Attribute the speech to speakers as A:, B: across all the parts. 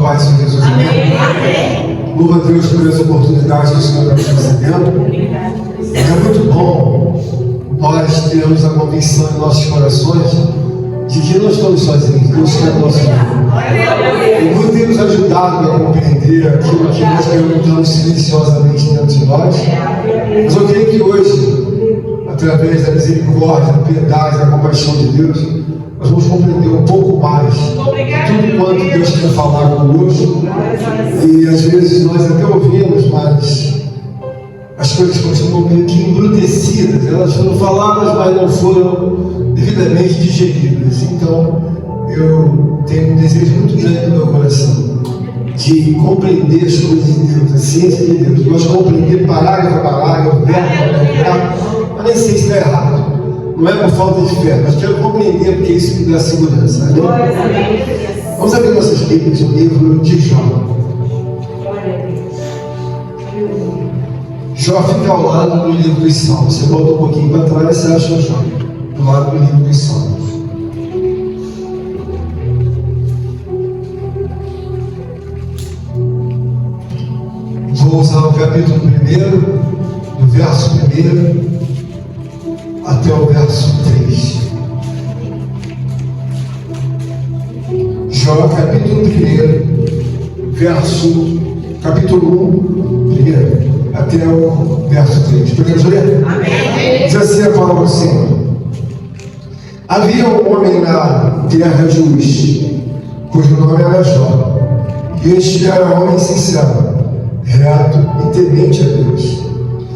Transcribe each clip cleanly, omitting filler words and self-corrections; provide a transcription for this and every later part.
A: paz de Jesus. Amém. Louva a Deus por essa oportunidade que o Senhor está nos concedendo. É muito bom nós termos a convicção em nossos corações de que não estamos sozinhos, Deus está conosco. E muito tem nos ajudado a compreender aquilo que nós perguntamos silenciosamente dentro de nós. Mas eu creio que hoje, através da misericórdia, da piedade, da compaixão de Deus, nós vamos compreender um pouco mais tudo quanto Deus quer falar conosco. E às vezes nós até ouvimos, mas as coisas continuam meio que embrutecidas. Elas foram faladas, mas não foram devidamente digeridas. Então, eu tenho um desejo muito grande no meu coração de compreender as coisas de Deus, a ciência de Deus. Eu gosto de compreender parágrafo a parágrafo, verbo a verbo, mas nem sei se está errado. Não é por falta de fé, mas quero compreender porque isso me dá segurança. Amém? Vamos abrir nossas Bíblias no livro de Jó. Jó fica ao lado do livro dos Salmos. Você volta um pouquinho para trás, você acha Jó do lado do livro dos Salmos. Vou usar o capítulo 1, do verso 1 até o verso 3. Jó, capítulo 1, capítulo 1, até o verso 3. Podemos ler? Amém. Diz assim a palavra do Senhor. Havia um homem na terra de Uz, cujo nome era Jó, e este era homem sincero, reto e temente a Deus.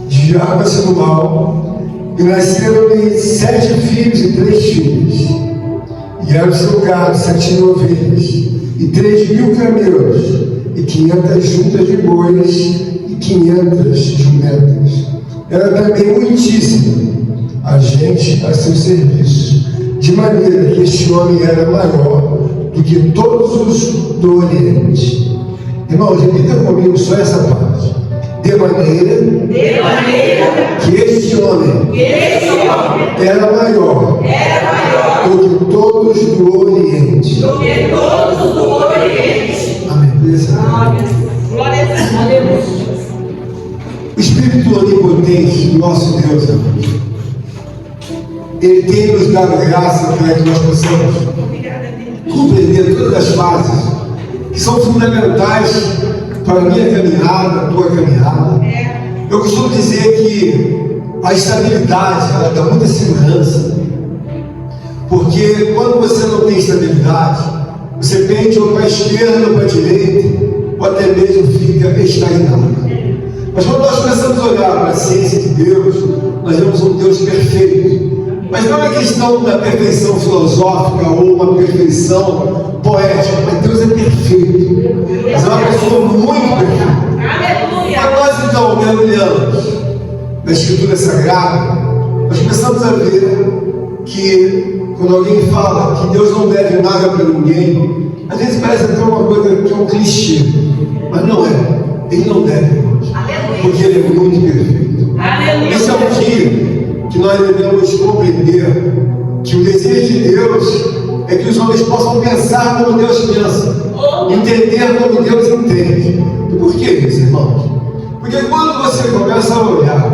A: Desviava-se do mal, e nasceram-lhe 7 filhos e 3 filhas. E era o seu gado 7.000 ovelhas, e 3.000 camelos, e 500 juntas de bois, e 500 jumentas. Era também muitíssimo a gente a seu serviço, de maneira que este homem era maior do que todos os do Oriente. Irmãos, repita comigo só essa parte. De maneira que este homem era maior do que todos do Oriente. Amém.
B: Glória a Deus.
A: O Espírito onipotente do nosso Deus, Ele tem nos dado graça para que nós possamos compreender todas as fases que são fundamentais para a minha caminhada, a tua caminhada. Eu costumo dizer que a estabilidade, ela dá muita segurança, porque quando você não tem estabilidade, você pende ou para a esquerda ou para a direita, ou até mesmo fica estagnado. Mas quando nós começamos a olhar para a ciência de Deus, nós vemos um Deus perfeito. Mas não é questão da perfeição filosófica ou uma perfeição poética, mas Deus é perfeito. Mas é uma pessoa muito perfeita. Mas nós então mergulhamos na Escritura Sagrada, nós começamos a ver que quando alguém fala que Deus não deve nada para ninguém, às vezes parece até uma coisa que é um clichê, mas não é. Ele não deve, irmãos, porque Ele é muito perfeito. Esse é um dia que nós devemos compreender que o desejo de Deus é que os homens possam pensar como Deus pensa, entender como Deus entende. E por que isso, irmãos? Porque quando você começa a olhar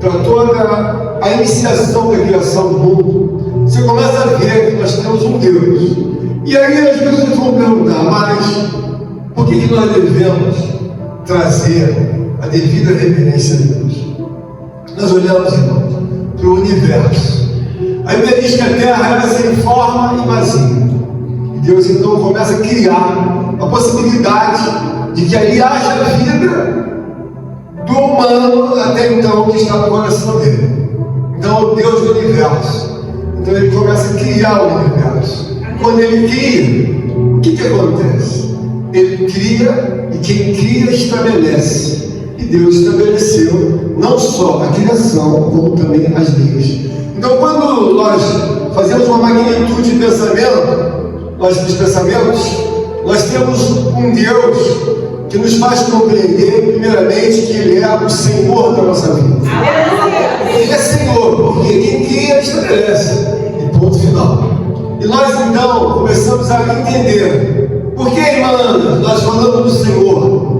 A: para toda a iniciação da criação do mundo, você começa a ver que nós temos um Deus. E aí as pessoas vão perguntar, mas por que nós devemos trazer a devida reverência a Deus? Nós olhamos, irmãos, para o universo. A Bíblia diz que a terra era sem forma e vazia. E Deus então começa a criar a possibilidade de que ali haja vida do humano até então que está no coração dele. Então, o Deus do universo. Então, ele começa a criar o universo. Quando ele cria, o que acontece? Ele cria e quem cria estabelece. E Deus estabeleceu não só a criação, como também as leis. Então, quando nós fazemos uma magnitude de pensamento, dos pensamentos, nós temos um Deus que nos faz compreender, primeiramente, que Ele é o Senhor da nossa vida. Ele é Senhor, porque quem cria estabelece. E ponto final. E nós, então, começamos a entender por que que, irmãs, nós falamos do Senhor?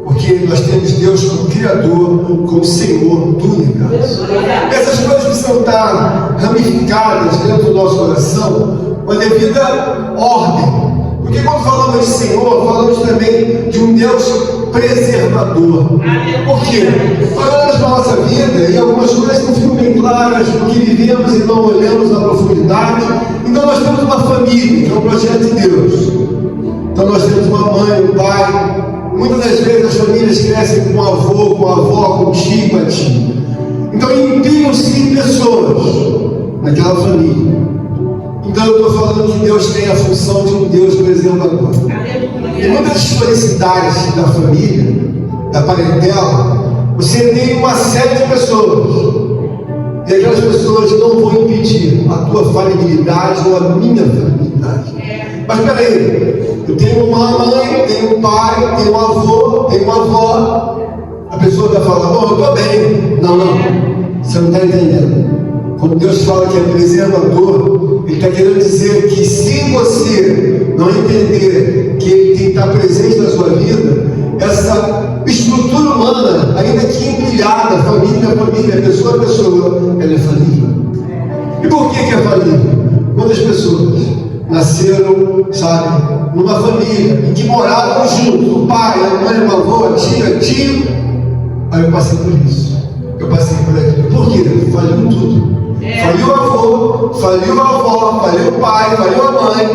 A: Porque nós temos Deus como Criador, como Senhor do universo. Essas coisas precisam estar ramificadas dentro do nosso coração com a devida ordem. Porque quando falamos de Senhor, falamos também de um Deus preservador. Por quê? Nós olhamos para a nossa vida e algumas coisas não ficam bem claras porque vivemos e não olhamos na profundidade. Então nós temos uma família, que é um projeto de Deus. Então nós temos uma mãe, um pai. Muitas das vezes as famílias crescem com um avô, com a avó, com um tio, com a tia. Então enviam-se pessoas naquela família. Então eu estou falando que Deus tem a função de um Deus preservador. E muitas historicidades da família, da parentela, você tem uma série de pessoas. E aquelas pessoas não vão impedir a tua falibilidade ou a minha falibilidade. Mas peraí, eu tenho uma mãe, tenho um pai, tenho um avô, tenho uma avó. A pessoa vai falar, bom, eu estou bem. Não, você não está entendendo. Quando Deus fala que é preservador, Ele está querendo dizer que se você não entender que Ele tem que estar presente na sua vida, essa estrutura humana, ainda que empilhada, família a família, pessoa a pessoa, ela é falível. E por que é falível? Quantas pessoas nasceram, sabe, numa família em que moravam juntos, o pai, a mãe, o avô, a tia, tio. Aí eu passei por isso, eu passei por aquilo. Por quê? Faliu tudo. Faliu o avô, faliu a avó, faliu o pai, faliu a mãe.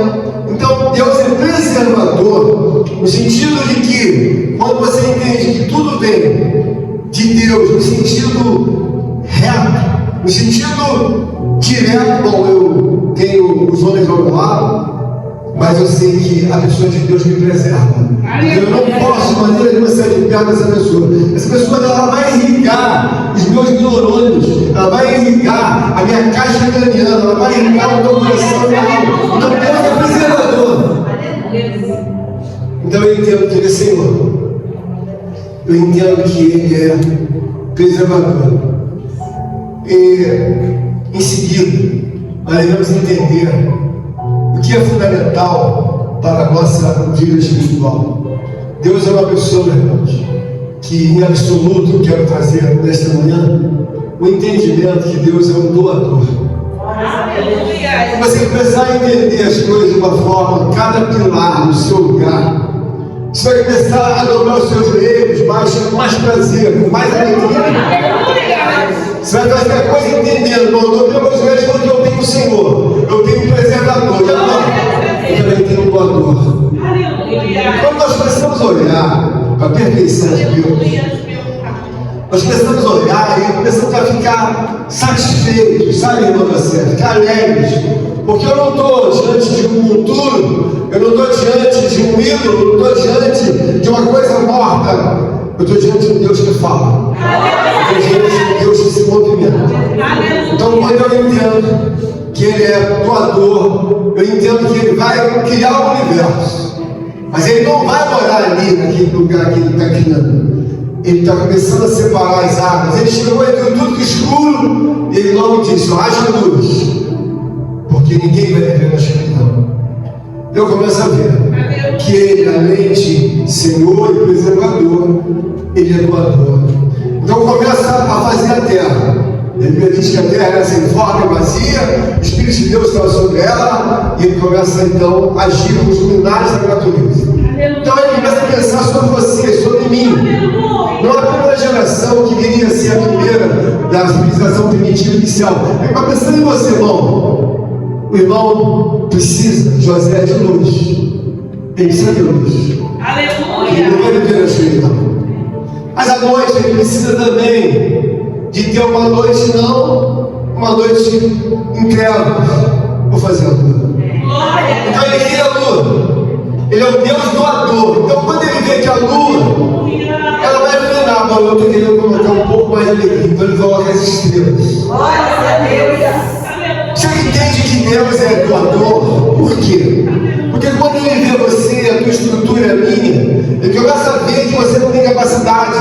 A: Então Deus é preservador no sentido de que quando você entende que tudo vem de Deus, no sentido reto, no sentido direto, bom, eu tenho os homens ao meu lado, mas eu sei que a pessoa de Deus me preserva. Então eu não posso de maneira nenhuma sair de perto dessa pessoa. Essa pessoa ela vai irrigar os meus neurônios, ela vai irrigar a minha caixa craniana, ela vai irrigar o meu coração. Então Deus é preservador. Então eu entendo que Ele é Senhor. Eu entendo que Ele é preservador. E em seguida, nós devemos entender o que é fundamental para a nossa vida espiritual. Deus é uma pessoa, irmãos, que em absoluto eu quero trazer nesta manhã o entendimento que Deus é um doador. Se você começar a entender as coisas de uma forma, cada pilar no seu lugar, você vai começar a dobrar os seus joelhos com mais prazer, com mais alegria. Você vai fazer a coisa entendendo, eu dobrei meus joelhos porque eu tenho o Senhor, eu tenho o preservador, eu também tenho o doador. Quando nós começamos a olhar para a perfeição de Deus, nós começamos a olhar e começamos a ficar satisfeitos, sabe, irmão, você, ficar alegres, porque eu não estou diante de um monturo, eu não estou diante de um ídolo, eu não estou diante de uma coisa morta, eu estou diante de um Deus que fala, eu estou diante de um Deus que se movimenta. Então, quando eu entendo que Ele é doador, eu entendo que Ele vai criar o universo, mas Ele não vai morar ali, naquele lugar que Ele está criando. Ele está começando a separar as águas. Ele chegou e viu tudo escuro, e Ele logo disse, haja luz, porque ninguém vai viver na escuridão. Eu começo a ver que Ele, além de Senhor e preservador, Ele é doador. Então começa a fazer a terra. Ele diz que a terra era sem forma e vazia, o Espírito de Deus estava sobre ela, e Ele começa então a agir com os luminares da natureza. Então Ele começa a pensar sobre você, sobre mim. Não é a primeira geração que viria a ser a primeira da civilização primitiva inicial. Ele está pensando em você, irmão. O irmão precisa, José, de luz. Ele precisa de luz. Ele não vai viver na escuridão. Mas à noite ele precisa também de ter uma noite, não uma noite em trevas. Vou fazer a lua. Então ele queria a lua. Ele é o Deus doador. Então quando ele vê que a lua ela vai frenar, mas eu estou querendo colocar um pouco mais de alegria. Então ele coloca as estrelas. Você entende que Deus é doador? Por quê? Porque quando Ele vê você, a tua estrutura é a minha, Ele começa a ver que você não tem capacidade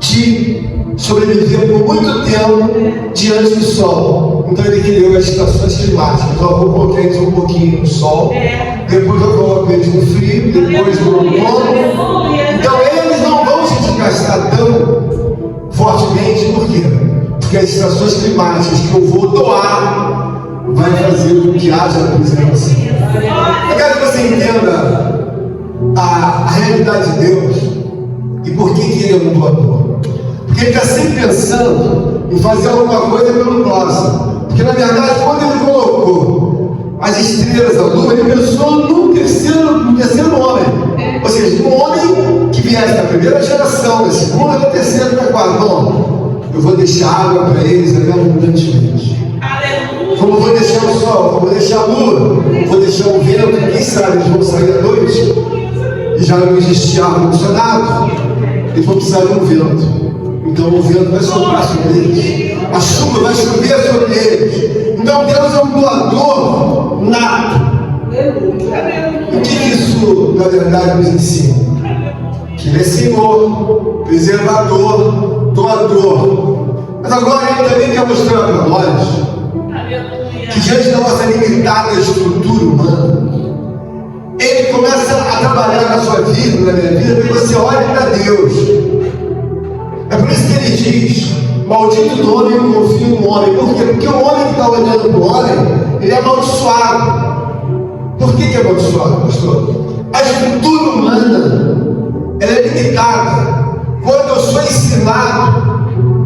A: de sobreviver por muito tempo diante do sol. Então Ele criou as estações climáticas. Então eu vou colocar eles um pouquinho no sol, depois eu coloco eles no frio, que as estações climáticas que eu vou doar vai fazer com que haja presença. Eu quero que você entenda a realidade de Deus e por que Ele é um doador. Porque Ele está sempre pensando em fazer alguma coisa pelo próximo. Porque na verdade, quando Ele colocou as estrelas da lua, Ele pensou no terceiro homem. Ou seja, um homem que viesse da primeira geração, da segunda, da terceira, da quarta. Não, eu vou deixar água para eles abundantemente. Como vou deixar o sol, como vou deixar a lua, vou deixar o vento. Quem sabe eles vão sair à noite e já não existir ar-condicionado, eles vão precisar de um vento. Então o vento vai soprar sobre eles, a chuva vai chover sobre eles. Então Deus é um doador nato. O que isso, na verdade, nos ensina? Que Ele é Senhor, preservador, doador. Mas agora Ele também quer mostrar para nós que diante da nossa limitada estrutura humana, Ele começa a trabalhar na sua vida, na minha vida, para que você olhe para Deus. É por isso que Ele diz: maldito do homem que confia no homem. Por quê? Porque o homem que está olhando para o homem, ele é amaldiçoado. Por que é amaldiçoado, pastor? A estrutura humana, ela é limitada. Quando eu sou ensinado,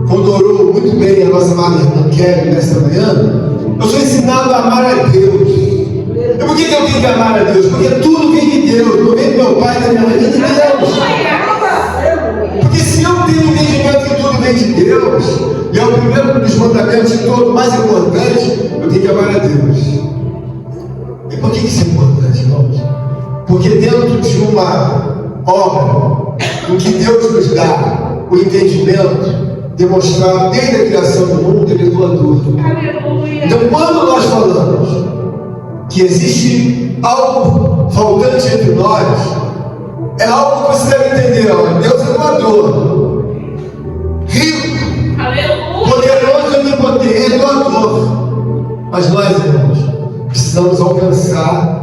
A: quando orou muito bem a nossa amada irmã Kelly nesta manhã, eu sou ensinado a amar a Deus. E por que eu tenho que amar a Deus? Porque tudo vem de Deus, não vem do meu pai, da minha mãe, vem de Deus. Porque se eu tenho entendimento que tudo vem de Deus, e é o primeiro dos mandamentos de todo, mais importante, eu tenho que amar a Deus. E por que isso é importante, irmãos? Porque dentro de uma obra em que Deus nos dá o entendimento, demonstrado desde a criação do mundo, Ele é doador. Então, quando nós falamos que existe algo faltante entre nós, é algo que você deve entender. Olha, Deus é doador, rico, poderoso e onipotente, é doador. Mas nós, irmãos, precisamos alcançar,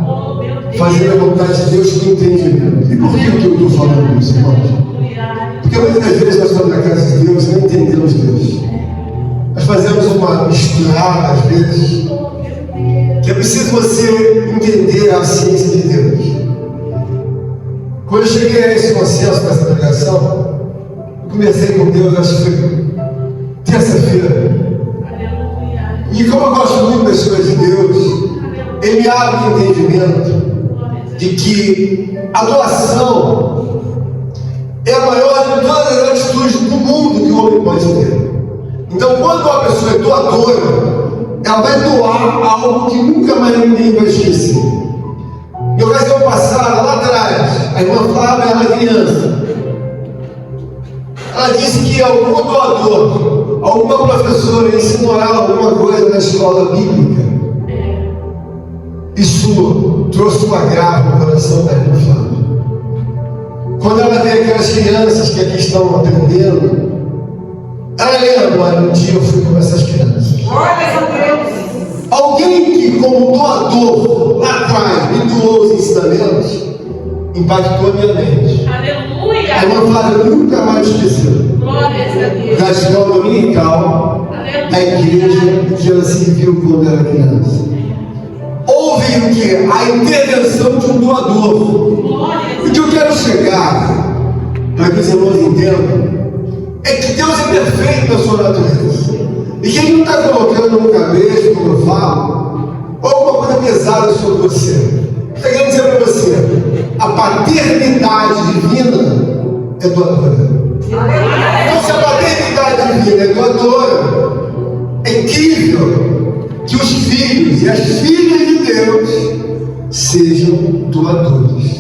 A: fazer a vontade de Deus com entendimento. E por que eu estou falando isso, irmãos? Porque muitas das vezes nós estamos na casa de Deus e não entendemos Deus. Nós fazemos uma misturada, às vezes, que é preciso você entender a ciência de Deus. Quando eu cheguei a esse consenso, com essa pregação, eu conversei com Deus, acho que foi terça-feira. E como eu gosto muito das coisas de Deus, Ele me abre o entendimento de que a doação é a maior de todas as atitudes do mundo que o homem pode ter. Então, quando uma pessoa é doadora, ela vai doar algo que nunca mais ninguém vai esquecer. Em ocasião passada, lá atrás, a irmã Flávia era criança. Ela disse que algum doador, alguma professora ensinou ela alguma coisa na escola bíblica. Isso trouxe um agravo no coração da irmã Flávia. Quando ela vê aquelas crianças que aqui estão aprendendo, ela lembra: olha, um dia eu fui com essas crianças. Alguém que, como doador, lá atrás, me doou os ensinamentos, impactou a minha mente.
B: Aleluia!
A: A irmã Flávia nunca mais esqueceu da escola dominical, da igreja que ela serviu quando era criança. Houve o que? A intervenção de um doador. O que eu quero chegar, para que os irmãos entendam, é que Deus é perfeito na sua natureza. E que Ele não está colocando um cabelo, como eu falo, ou alguma coisa pesada sobre você. Está querendo dizer para você: a paternidade divina é doadora. Então, se a paternidade divina é doadora, é incrível que os filhos e as filhas de Deus sejam doadores.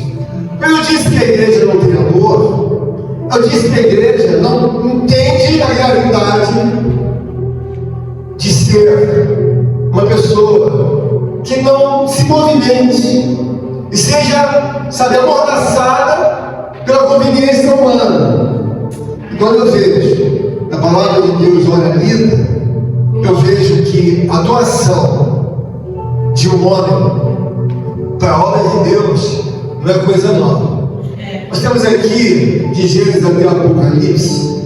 A: Quando eu disse que a igreja não tem amor, eu disse que a igreja não entende a gravidade de ser uma pessoa que não se movimente e seja, sabe, amordaçada pela conveniência humana. E quando eu vejo na palavra de Deus, olha a vida, eu vejo que a doação de um homem para a obra de Deus não é coisa nova. Nós temos aqui, de Gênesis até o Apocalipse,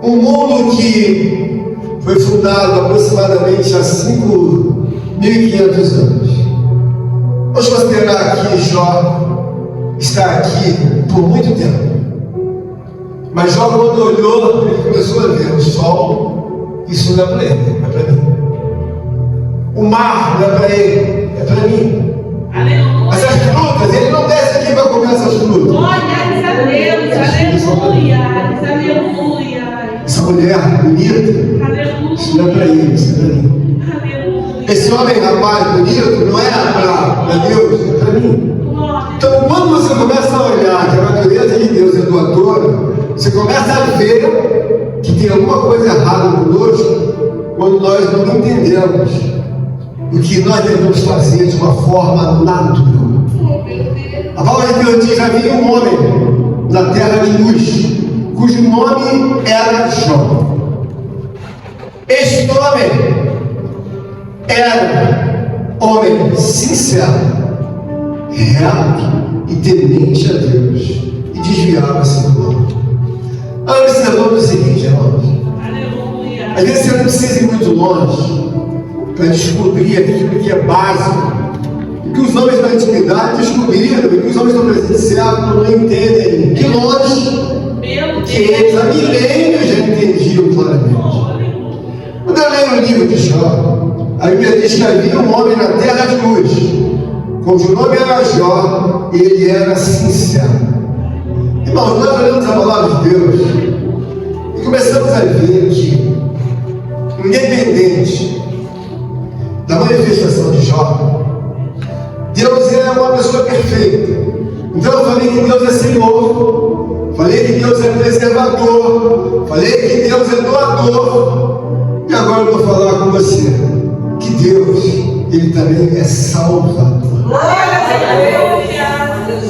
A: Um mundo que foi fundado aproximadamente há 5.500 anos. Vamos considerar que Jó está aqui por muito tempo. Mas Jó, quando olhou, ele começou a ver o sol. Isso não é para ele, é para mim. O mar não é para ele, é para mim.
B: Aleluia.
A: Essas frutas, ele não desce aqui para comer essas frutas.
B: Glória a Deus. Aleluia. Aleluia.
A: Essa mulher bonita, isso não é para ele, isso é para mim.
B: Aleluia.
A: Esse homem, rapaz, bonito, não é para Deus, é para mim. Então, quando você começa a olhar que a natureza de Deus é doadora, você começa a ver que tem alguma coisa errada conosco quando nós não entendemos o que nós devemos fazer de uma forma natural. A palavra de Deus diz: havia um homem na terra de luz, cujo nome era Jó. Este homem era homem sincero, reto e temente a Deus, e desviava-se do mal. Nós observamos o seguinte, irmãos: às vezes você não precisa ir muito longe para descobrir aquilo que é básico, o que os homens da antiguidade descobriram, e que os homens do presente século não entendem de longe, que eles há milênios já entendiam claramente. Quando eu leio o livro de Jó, a Bíblia diz que havia um homem na terra de luz, cujo nome era Jó, e ele era sincero. Irmãos, nós olhamos a palavra de Deus e começamos a ver que, independente da manifestação de Jó, Deus é uma pessoa perfeita. Então eu falei que Deus é Senhor, falei que Deus é preservador, falei que Deus é doador, e agora eu vou falar com você que Deus, Ele também é salvador.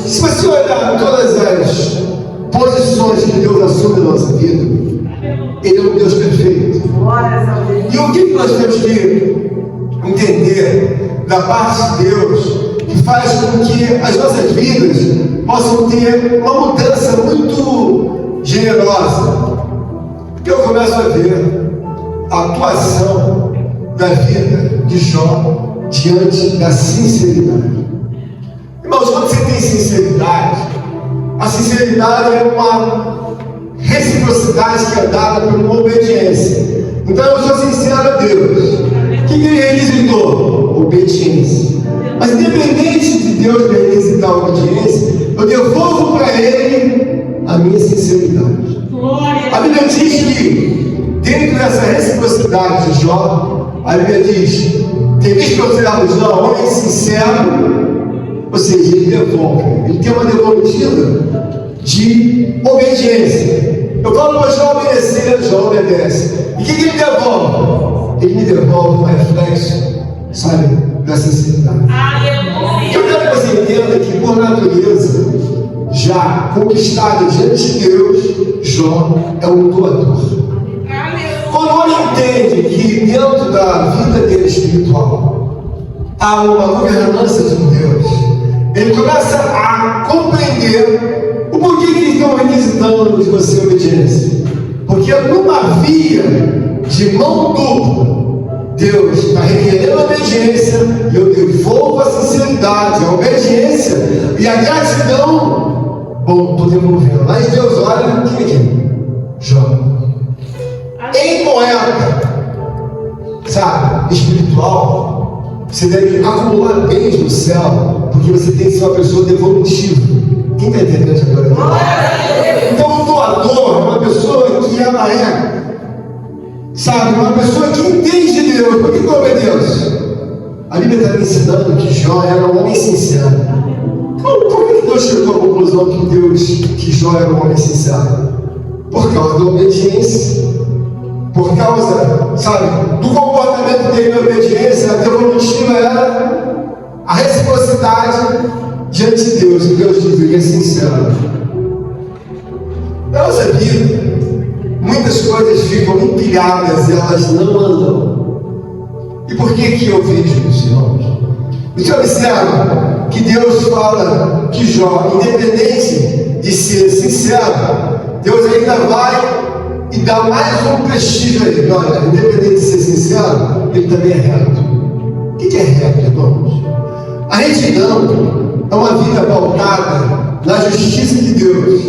A: Se você olhar todas as posições que Deus assume na nossa vida, Ele é um Deus perfeito. E o que nós temos que entender da parte de Deus, que faz com que as nossas vidas possam ter uma mudança muito generosa? Porque eu começo a ver a atuação da vida de Jó diante da sinceridade. Irmãos, quando você tem sinceridade, a sinceridade é uma reciprocidade que é dada por uma obediência. Então eu sou sincero a Deus. O que ele requisitou? Obediência. Mas independente de Deus me requisitar a obediência, eu devolvo para Ele a minha sinceridade. A Bíblia diz que, dentro dessa reciprocidade de Jó, a Bíblia diz: tem visto que eu servo Jó, homem sincero, ou seja, ele devolve, ele tem uma devolutiva de obediência. Eu falo para Jó obedecer, Jó obedece. E o que ele devolve? Ele me devolve um reflexo, sabe, da sinceridade. Eu quero que você entenda que, por natureza, já conquistado diante de Deus, Jó é um doador. Quando o homem entende que dentro da vida dele espiritual há uma governança de um Deus, ele começa a compreender o porquê que estão requisitando de você obediência. Porque numa via de mão dupla, Deus está requerendo a obediência e eu devolvo a sinceridade, a obediência e a gratidão. Bom, estou devolvendo. Mas Deus olha quem é? Jó. Em poeta, sabe, espiritual, você deve acumular bens no céu, porque você tem que ser uma pessoa devolutiva. Quem está entendendo agora? Então o doador é uma pessoa que ela é, sabe, uma pessoa que entende de Deus. Por que como é Deus? A Bíblia está me ensinando que Jó era um homem sincero. Por que Deus chegou à conclusão que Jó era um homem sincero? Por causa da obediência, por causa, sabe, do comportamento dele na obediência. A devolutiva era a reciprocidade diante de Deus. E Deus diz: ele é sincero. Na nossa vida, muitas coisas ficam empilhadas e elas não andam. E por que eu vejo isso, irmãos? Você observa que Deus fala que Jó, independente de ser sincero, Deus ainda vai e dá mais um prestígio a ele. Olha, independente de ser sincero, ele também é reto. O que é reto, irmãos? A retidão é uma vida pautada na justiça de Deus.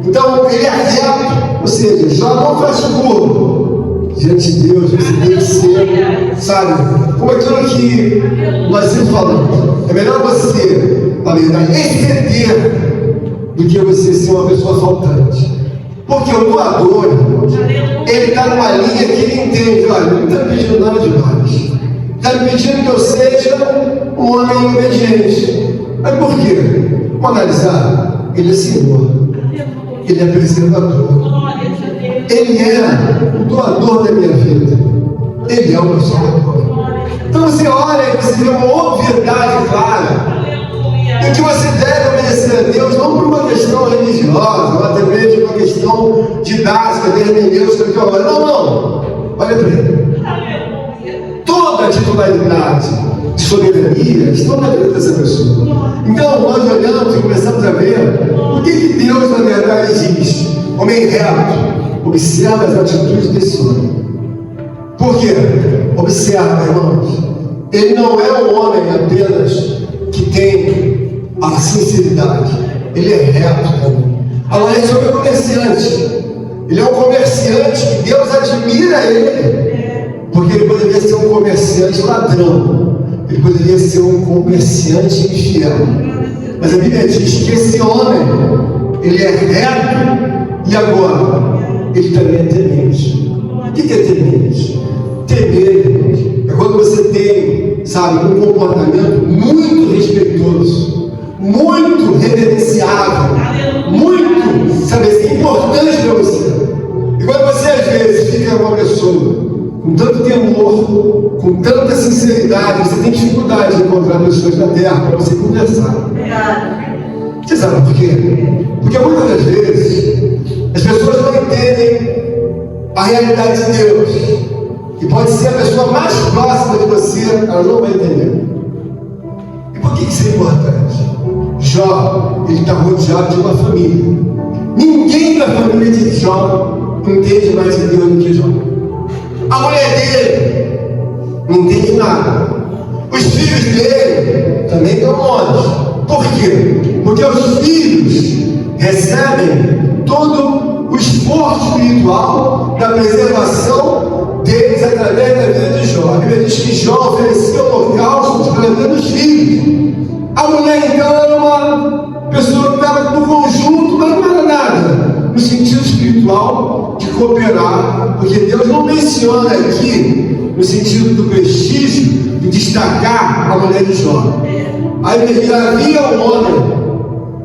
A: Então, ele é reto, ou seja, Jó não faz curva diante de Deus. Você tem que ser, sabe, como aquilo que nós sempre falamos. É melhor você, na verdade, exceder do que você ser uma pessoa faltante. Porque o doador, ele está numa linha que ele entende. Olha, ele não está me pedindo nada demais. Está me pedindo que eu seja um homem obediente. Mas por quê? Vamos analisar. Ele é Senhor. Ele é preservador. Ele é o doador da minha vida. Ele é o meu salvador. Então você olha e você vê uma obviedade clara em que você deve obedecer a Deus, não por uma questão religiosa, ou até mesmo uma questão didática, de hermenêutica, que olha, não, olha para ele. Toda a titularidade de soberania estão na vida dessa pessoa. Então nós olhamos e começamos a ver o que Deus na verdade diz. Homem reto, observa as atitudes desse homem. Por quê? Observa, irmãos, ele não é um homem apenas que tem a sinceridade, ele é reto também. Agora esse homem é comerciante. Ele é um comerciante que Deus admira ele, porque ele poderia ser um comerciante ladrão, ele poderia ser um comerciante infiel, mas a Bíblia diz que esse homem, ele é reto, e agora ele também é temente. O que é temente? Temer é quando você tem, sabe, um comportamento muito respeitoso, muito reverenciável, muito, sabe assim, importante para você. E quando você às vezes fica uma pessoa com tanto temor, com tanta sinceridade, você tem dificuldade de encontrar pessoas na terra para você conversar. Você sabe por quê? Porque muitas das vezes as pessoas não entendem a realidade de Deus. E pode ser a pessoa mais próxima de você, ela não vai entender. E por que isso é importante? Jó, ele está rodeado de uma família. Ninguém da família de Jó entende mais de Deus do que Jó. A mulher dele não entende nada. Os filhos dele também estão longe. Por quê? Porque os filhos recebem todo o esforço espiritual da preservação deles através da vida de Jó. A Bíblia diz que Jó oferecia holocaustos para a vida dos filhos. A mulher então era uma pessoa que estava no conjunto, mas não era nada no sentido espiritual de cooperar, porque Deus não menciona aqui no sentido do prestígio de destacar a mulher de Jó. Aí havia um homem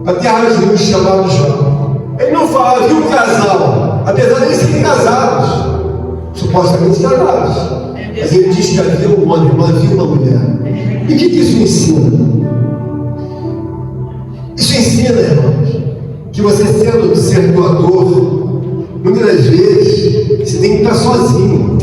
A: na terra de Deus chamado Jó. Ele não fala, havia um casal, apesar de eles serem casados, supostamente casados, mas ele diz que havia um homem, não havia uma mulher. E o que isso ensina? Isso ensina, irmãos, que você sendo ser doador, muitas das vezes você tem que estar sozinho.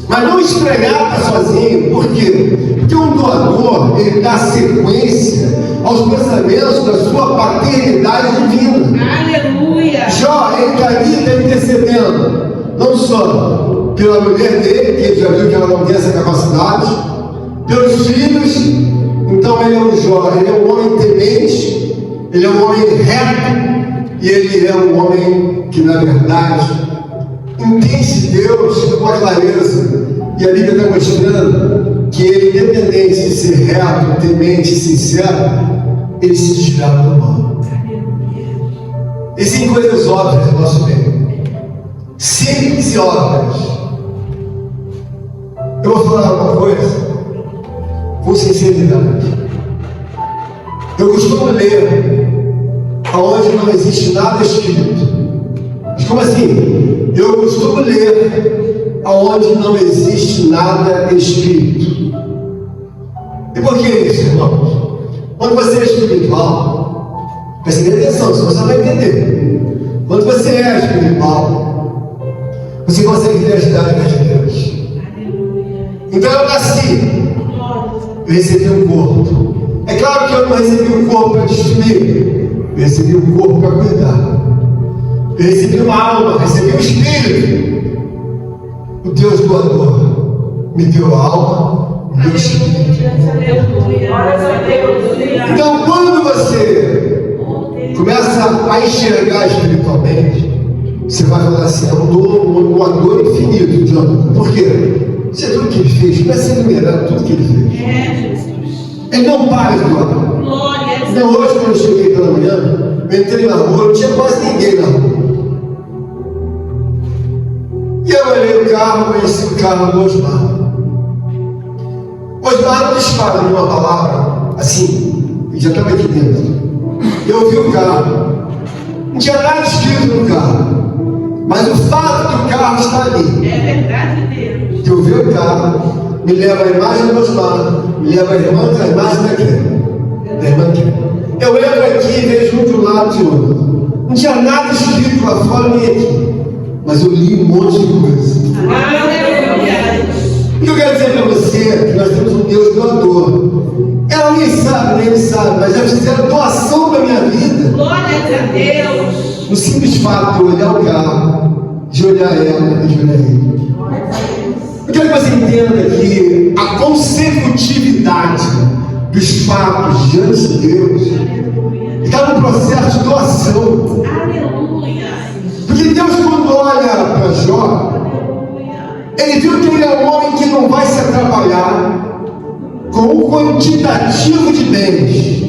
A: Mas não estranhar estar sozinho. Por quê? Porque um doador, ele dá sequência aos pensamentos da sua paternidade divina.
B: Aleluia!
A: Jó, ele está ali, está intercedendo, não só pela mulher dele, que ele já viu que ela não tem essa capacidade, pelos filhos. Então ele é um Jó, ele é um homem temente, ele é um homem reto, e ele é um homem que, na verdade, entende Deus com a clareza. E a Bíblia está mostrando que ele, independente de ser reto, temente, sincero, ele se desviava do mal. Existem coisas óbvias no nosso meio, simples e óbvias. Eu vou falar uma coisa com sinceridade. Eu costumo ler aonde não existe nada escrito. Mas como assim? Eu costumo ler aonde não existe nada escrito. E por que isso, irmãos? Quando você é espiritual, preste atenção, senão você vai entender. Quando você é espiritual, você consegue ver as dádivas de Deus. Então eu nasci, eu recebi um corpo. É claro que eu não recebi um corpo para destruir, eu recebi um corpo para cuidar. Eu recebi uma alma, recebi um espírito. O Deus doador me deu alma, me deu espírito. Então, quando você começa a enxergar espiritualmente, você vai falar assim: é um doador infinito, Jonathan. Por quê? Isso é tudo que ele fez, começa a enumerar tudo que ele fez. Ele não para de doar. Então, hoje, quando eu cheguei pela manhã, eu entrei na rua, não tinha quase ninguém na rua. E eu olhei o carro, conheci o carro do Osmar. Osmar não dispara nenhuma palavra assim, ele já estava aqui dentro. Eu vi o carro, não tinha nada escrito no carro, mas o fato que o carro está ali,
B: é verdade, Deus.
A: que eu vi o carro, me leva a imagem do Osmar, me leva a imagem da irmã Kelly. Eu entro aqui e vejo um de um lado e de outro. Não tinha nada escrito lá fora nem aqui, mas eu li um monte de coisa. O que eu quero dizer para você é que nós temos um Deus doador. Ela nem sabe, nem ele sabe, mas já fizeram doação para a minha vida.
B: Glória a Deus.
A: No simples fato de olhar o carro, de olhar ela e de olhar ele. Eu quero que você entenda que a consecutividade dos fatos diante de Deus está no processo de doação.
B: Aleluia.
A: Porque Deus, quando olha para Jó, ele viu que ele é um homem que não vai se atrapalhar com o quantitativo de bens.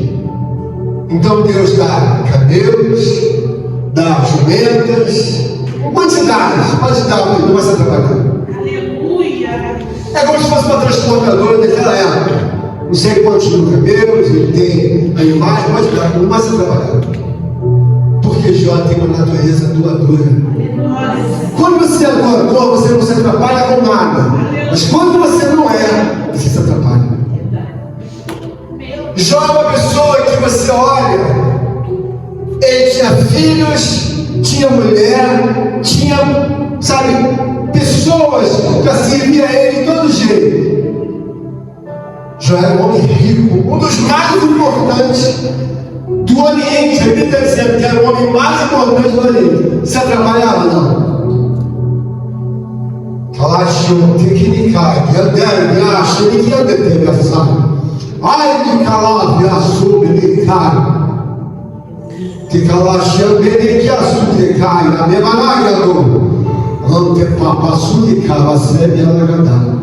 A: Então Deus dá camelos, dá jumentas, quantidades, pode dar, porque não vai se atrapalhar.
B: Aleluia.
A: É como se fosse uma transportadora daquela época. Não sei quantos mil camelos ele tem, animais, pode dar, não vai se atrapalhar. Porque Jó tem uma natureza doadora. Quando você é doador, você não se atrapalha com nada. Mas quando você não é, você se atrapalha. Jó é uma pessoa que você olha, ele tinha filhos, tinha mulher, tinha, sabe, pessoas para servir a ele de todo jeito. Jó era um homem rico, um dos mais importantes do Oriente. A Bíblia está dizendo que era o homem mais importante do Oriente. Se atrapalhava, não. Falaste tecnicai, acho ele que anda deversado. Ai de calar, sobre ele cai. Que calaste ele que assume cai, a mesma nagador. Ante papasu de cava sebe alagadar.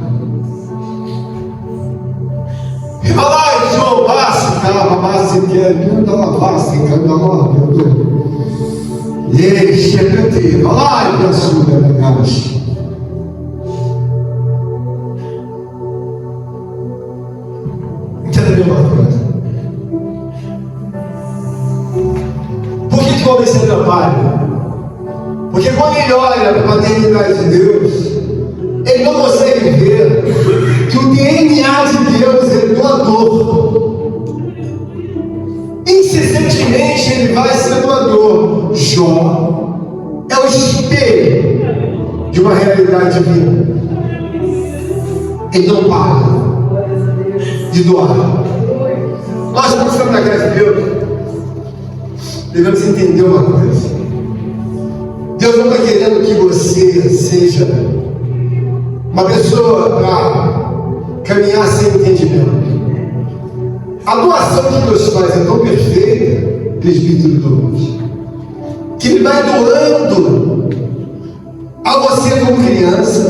A: E falai, João, basta, cava, basta, que é, canta lá, basta, canta lá, meu Deus. E ele chega a ti, falai, que assume alagadar. Entendeu uma coisa? Por que o homem se atrapalha? Porque quando ele olha para a paternidade de Deus, ele não consegue ver que o DNA de Deus é doador. Incessantemente ele vai ser doador. Jó é o espelho de uma realidade divina. Ele não para de doar. Nós estamos na graça de Deus. Devemos entender uma coisa. Deus não está querendo que você seja uma pessoa para caminhar sem entendimento. A doação que Deus faz é tão perfeita, presbítero Douglas, que Ele vai doando a você como criança,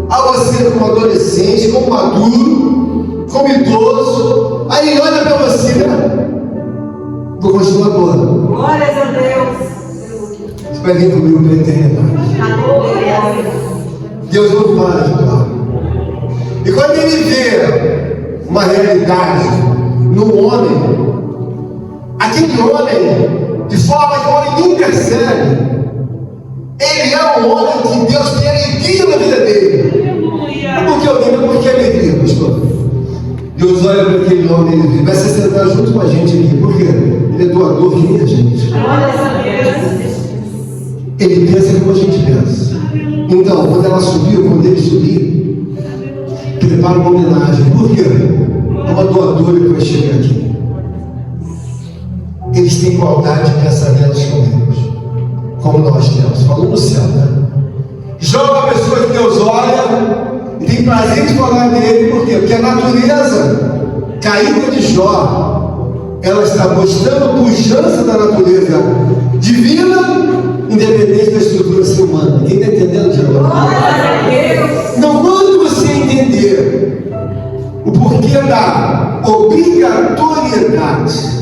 A: a você como adolescente, como maduro, como idoso. Aí Ele olha para você, vou continuar doando.
C: Glórias a Deus.
A: Você vai vir comigo para a eternidade. Deus não para de doar. E quando Ele vê uma realidade no homem, aquele homem, de forma que o homem nem percebe, ele é um homem que Deus tem alegria na vida dele. Por que alguém? Por que alegria, pastor? Deus olha para aquele homem e ele vai se sentar junto com a gente aqui. Por quê? Ele é doador que nem a gente. Ele pensa como a gente pensa. Então, quando ela subiu, quando ele subir, prepara uma homenagem. Por quê? É uma doadora que vai chegar aqui. Eles têm igualdade de pensamentos com Deus. como nós temos, falando no céu, né? Jó é uma pessoa que Deus olha e tem prazer de falar dele, por quê? Porque a natureza caída de Jó, ela está mostrando a pujança da natureza divina, independente da estrutura ser humana. Quem está entendendo, Jó? Então, quando você entender o porquê da obrigatoriedade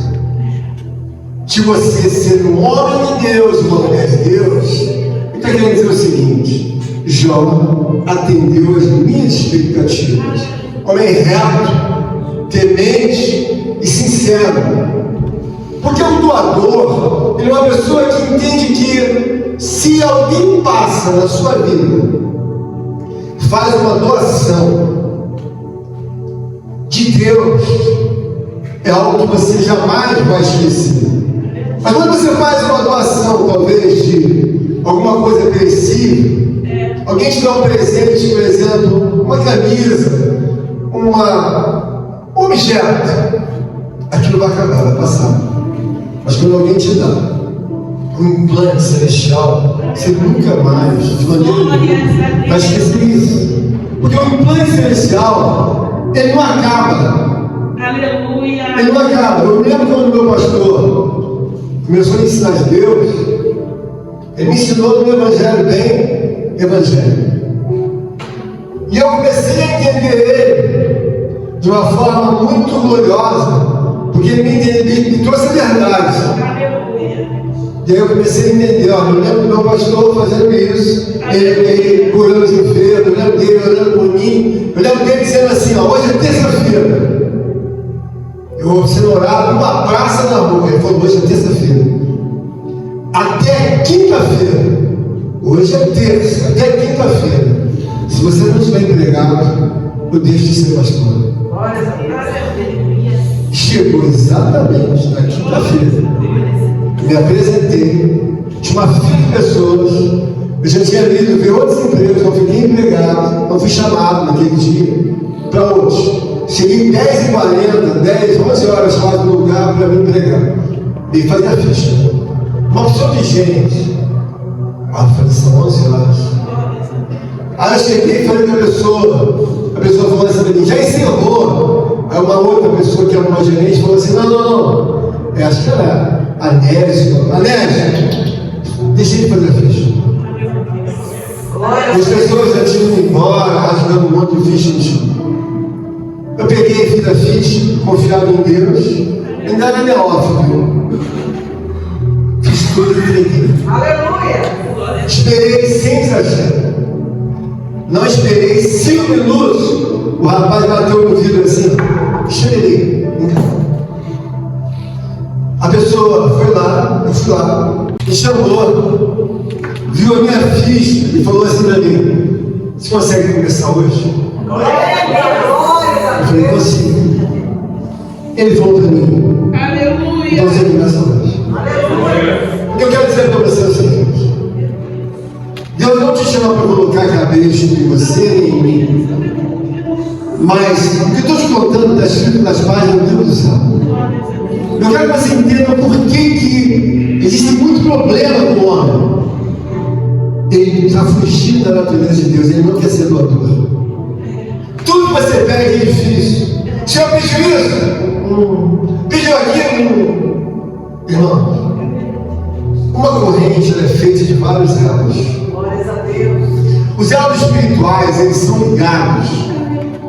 A: de você ser um homem de Deus, uma mulher de Deus, ele está querendo dizer o seguinte: Jó atendeu as minhas expectativas. Homem reto, temente e sincero. Porque o doador, ele é uma pessoa que entende que se alguém passa na sua vida, faz uma doação de Deus, é algo que você jamais vai esquecer. Mas quando você faz uma doação, talvez, de alguma coisa perecível, alguém te dá um presente, por exemplo, uma camisa, um objeto, aquilo vai acabar, vai passar. Mas quando alguém te dá um implante celestial, você nunca mais, de maneira nenhuma, vai esquecer isso. Porque o implante celestial, ele não acaba.
B: Aleluia.
A: Ele não acaba. Eu lembro quando meu pastor começou a ensinar de Deus, ele me ensinou no Evangelho bem evangélico. E eu comecei a entender ele de uma forma muito gloriosa, porque ele me trouxe a verdade.
B: Aleluia.
A: E aí eu comecei a entender, ó, eu lembro do meu pastor fazendo isso, ele curando os enfermos, eu lembro dele orando por mim, eu lembro dele dizendo assim, ó, hoje é terça-feira. Eu vou ser orado numa praça na rua. Ele falou, hoje é terça-feira. Até quinta-feira. Hoje é terça, até quinta-feira. Se você não estiver empregado, eu deixo de ser pastor. Chegou exatamente na quinta-feira. Me apresentei. Tinha uma fila de pessoas. Eu já tinha ido ver outros empregos, não fiquei empregado, não fui chamado naquele dia para outros. Cheguei 10h40, 10, 11 horas quase no lugar para me empregar. E fazer a ficha. Uma opção de gente. Ah, falei, são 11 horas. Aí eu cheguei e falei para a pessoa falou assim para mim, já encerrou. Aí uma outra pessoa que era uma gerente falou assim, não. Acho que era a Nérgio. Deixa ele fazer a ficha. As pessoas já tinham ido embora, rasgando um monte de ficha no chão. Eu peguei e fiz a ficha, confiado em Deus, ainda era neófito. Fiz tudo e entreguei.
C: Aleluia!
A: Esperei sem exagero. Não esperei 5 minutos. O rapaz bateu no vidro assim. Esperei. A pessoa foi lá, eu fui lá, me chamou, viu a minha ficha e falou assim para mim: você consegue começar hoje? Eu falei, consigo. Ele falou para mim:
B: Aleluia.
A: então você começa hoje. Eu quero dizer para você o seguinte: Deus não te chama para colocar cabresto em você nem em mim. Mas o que eu estou te contando está escrito nas páginas do livro do Salmo. Eu quero que você entenda por que existe muito problema no homem. Ele está fugindo da natureza de Deus, ele não quer ser doador. Tudo que você pega é difícil. Se eu pediu isso, pediu aquilo, irmão, uma corrente ela é feita de vários elos.
C: Glórias a Deus.
A: Os elos espirituais, eles são ligados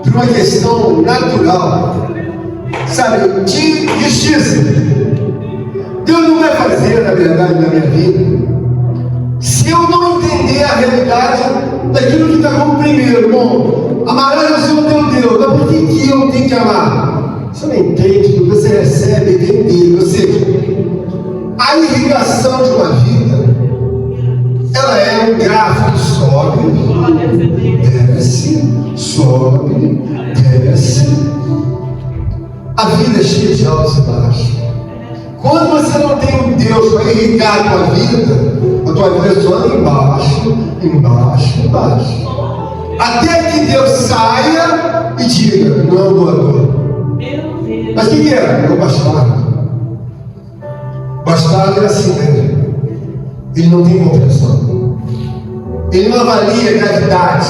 A: por uma questão natural, sabe, de justiça. Deus não vai fazer, na verdade, na minha vida, se eu não entender a realidade daquilo que está como primeiro. Bom, amarás o Senhor teu Deus, mas por que eu tenho que amar? Você não entende, porque você recebe e vem dele. Ou seja, a irrigação de uma vida, ela é um gráfico, sobe, desce, sobe, desce. A vida é cheia de altos e baixos. Quando você não tem um Deus para irrigar a tua vida só anda embaixo, embaixo, embaixo. Até que Deus saia e diga, não é um doador. Mas o que é? É o bastardo. Bastardo é assim mesmo. ele não tem compreensão. Ele não avalia a gravidade.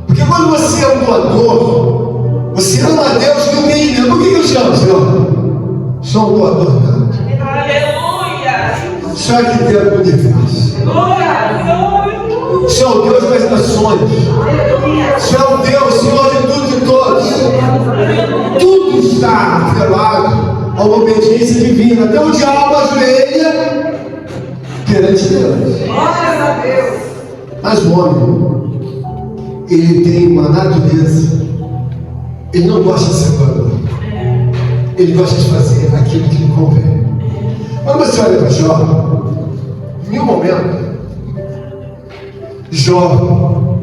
A: Porque quando você é um doador, você ama a Deus que não tem dinheiro. Por que eu te amo, Senhor? Sou um doador, cara.
B: Aleluia.
A: O Senhor é que deu o universo.
B: Glória.
A: O Senhor é o Deus das nações. O Senhor é o Deus, Senhor de tudo e de todos. Tudo está atrelado a uma obediência divina. Até o diabo ajoelha perante Deus.
C: Glórias a Deus.
A: Mas o homem, ele tem uma natureza. Ele não gosta de ser doador. Ele gosta de fazer aquilo que lhe convém. Quando você olha para Jó, em nenhum momento, Jó,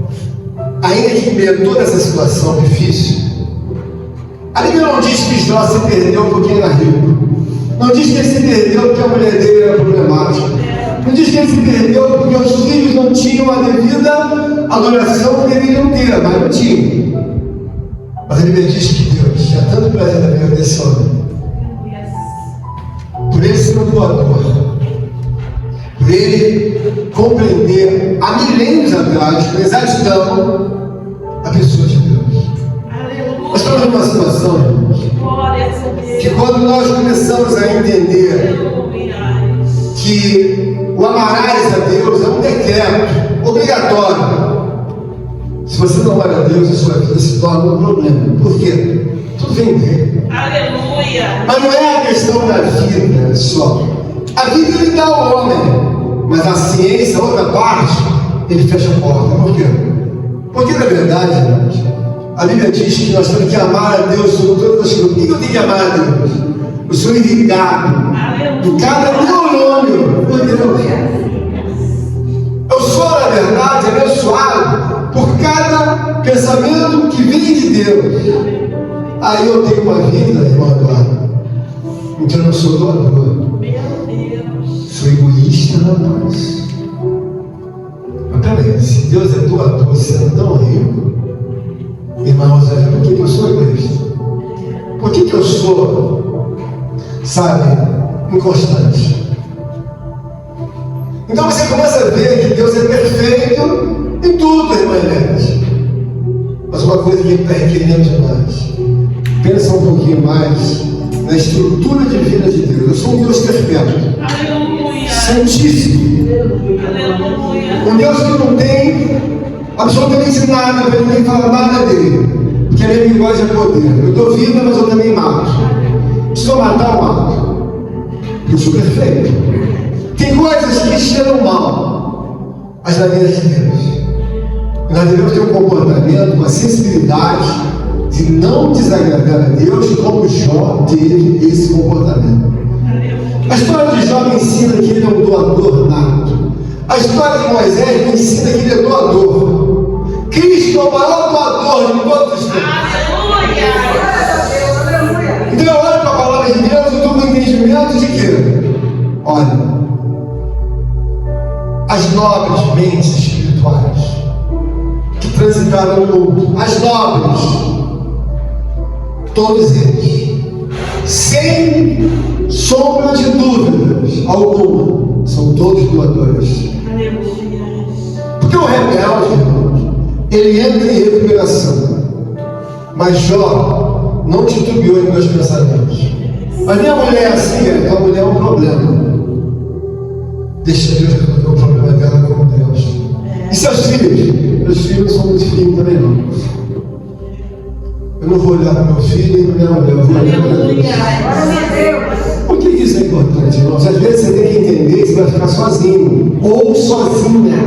A: ainda que em meio a toda essa situação difícil, a Bíblia não diz que Jó se perdeu porque era rico. Não diz que ele se perdeu porque a mulher dele era problemática. Não diz que ele se perdeu porque os filhos não tinham a devida adoração que deveriam ter, mas não tinham. Mas a Bíblia diz que Deus tinha tanto prazer na vida desse homem. Por ele ser um doador, por ele compreender há milênios atrás, com exatidão, a pessoa de Deus. Nós estamos numa situação, irmãos, que quando nós começamos a entender que o amarás a Deus é um decreto obrigatório. Se você não amar a Deus, a sua vida se torna um problema. Por quê? Tudo vem dele.
B: Aleluia.
A: Mas não é a questão da vida só. A vida ele dá ao homem, mas a ciência, a outra parte, ele fecha a porta. Por quê? Porque na verdade, irmãos, a Bíblia diz que nós temos que amar a Deus sobre todas as coisas. Por que eu tenho que amar a Deus? Eu sou irrigado em cada neurônio por Deus. Eu sou, na verdade, abençoado por cada pensamento que vem de Deus. Aí eu tenho uma vida, irmão Eduardo, em que eu não sou doador. Sou egoísta, rapaz. Mas peraí, se Deus é doador, sendo tão rico, irmão José, por que eu sou egoísta? Por que eu sou, sabe, inconstante? Então você começa a ver que Deus é perfeito em tudo, irmã Inês. Mas uma coisa que ele está requerendo de nós, pensa um pouquinho mais na estrutura divina de Deus. Eu sou um Deus perfeito, santíssimo, um Deus que não tem absolutamente nada para ninguém falar nada dele, porque a minha linguagem é poder. Eu dou vida, mas eu também mato. Se eu matar, eu mato. Eu sou perfeito. Tem coisas que cheiram mal, mas na vida de Deus. Nós devemos ter um comportamento, uma sensibilidade de não desagradar a Deus, como Jó teve esse comportamento. A história de Jó me ensina que ele é um doador nato. A história de Moisés me ensina que ele é doador. Cristo é o maior doador de todos os tempos. Então eu olho para a palavra de Deus e estou com entendimento de que, olha, as nobres mentes espirituais que transitaram no mundo, as nobres, todos eles, sem sombra de dúvidas alguma, são todos doadores. Porque o rebelde, irmãos, ele entra em recuperação, mas Jó não titubeou em meus pensamentos. Mas minha mulher é assim, a mulher é um problema. Deixa Deus resolver o problema dela com Deus. E seus filhos? Meus filhos não são muito filhos também não. Eu não vou olhar para meu filho e para minha mulher, eu vou olhar para Deus. Por que isso é importante, irmãos? Às vezes você tem que entender que você vai ficar sozinho ou sozinha.